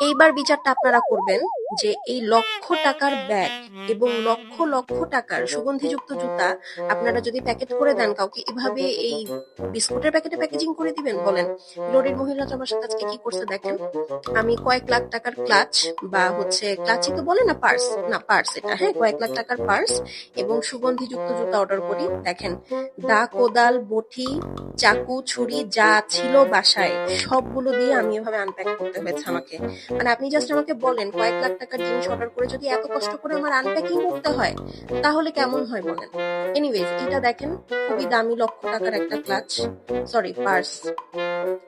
এইবার বিচারটা আপনারা করবেন যে এই লক্ষ টাকার ব্যাগ এবং লক্ষ লক্ষ টাকার সুগন্ধিযুক্ত জুতা আপনারা যদি প্যাকেট করে দেন কাউকে, এভাবে এই বিস্কুটের প্যাকেটে প্যাকেজিং করে দিবেন বলেন? গ্লোরির মহিলাটা আমার সাথে আজকে কি করছে দেখেন। আমি কয়েক লাখ টাকার ক্লাচ বা হচ্ছে ক্লাচই তো বলে না, পার্স, না পার্স এটা, হ্যাঁ কয়েক লাখ টাকার পার্স এবং সুগন্ধিযুক্ত জুতা অর্ডার করি। দেখেন, দা, কোদাল, বটি, চাকু, ছুরি যা ছিল বাসায় সবগুলো দিয়ে আমি এভাবে আনপ্যাক করতে হয়েছে আমাকে। মানে আপনি জাস্ট আমাকে বলেন, কয়েক লাখ টাকার জিনিস অর্ডার করে যদি এত কষ্ট করে আমার আনপ্যাকিং করতে হয়, তাহলে কেমন হয় বলেন? এনিওয়েজ, এটা দেখেন, খুবই দামি লক্ষ টাকার একটা ক্লাচ, সরি পার্স।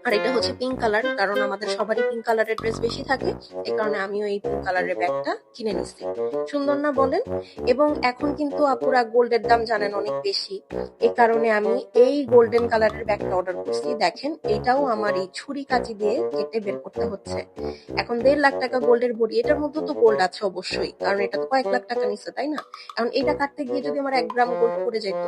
আর এটা হচ্ছে পিঙ্ক কালার, কারণ আমাদের সবারই পিঙ্ক কালারের ড্রেস বেশি থাকে, এই কারণে আমিও এই পিঙ্ক কালারের ব্যাগটা কিনে নিছি। সুন্দর না বলেন? এবং এখন কিন্তু আপুরা গোল্ডের দাম জানেন অনেক বেশি, এই কারণে আমি এই গোল্ডেন কালারের ব্যাগটা অর্ডার করছি। দেখেন, এটাও আমার এই ছুরি কাঁচি দিয়ে কেটে বের করতে হচ্ছে। এখন 1.5 লাখ টাকা গোল্ডের বড়ি, এটার মধ্যে তো গোল্ড আছে অবশ্যই, কারণ এটা তো কয়েক লাখ টাকা নিচ্ছে, তাই না? এখন এটা কাটতে গিয়ে যদি আমার 1 গ্রাম গোল্ড পড়ে যেত,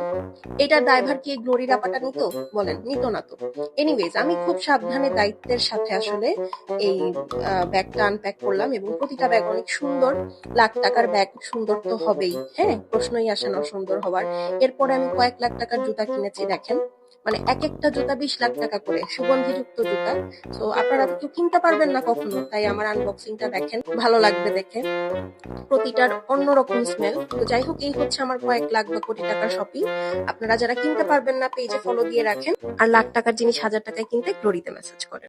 এটার দায়ভার কি এই গ্লোরির আপাটা নিত? বলেন, নিত না তো। এনিওয়েজ, আমি খুব সাবধানে দায়িত্বের সাথে আসলে এই ব্যাগটা আনপ্যাক করলাম, এবং প্রতিটা ব্যাগ অনেক সুন্দর। লাখ টাকার ব্যাগ সুন্দর তো হবেই, হ্যাঁ, প্রশ্নই আসে না সুন্দর হওয়ার। এরপরে আমি কয়েক লাখ টাকার জুতা কিনেছি, দেখেন, মানে এক একটা জুতা 20 লাখ টাকা করে, সুগন্ধিযুক্ত জুতা। তো আপনারা তো কেউ কিনতে পারবেন না কখনো, তাই আমার আনবক্সিংটা দেখেন, ভালো লাগবে দেখে। প্রতিটার অন্যরকম স্মেল। তো যাই হোক, এই হচ্ছে আমার কয়েক লাখ বা কোটি টাকার শপিং। আপনারা যারা কিনতে পারবেন না, পেজে ফলো দিয়ে রাখেন, আর লাখ টাকার জিনিস 1000 টাকায় কিনতে গ্লোরিতে মেসেজ করেন।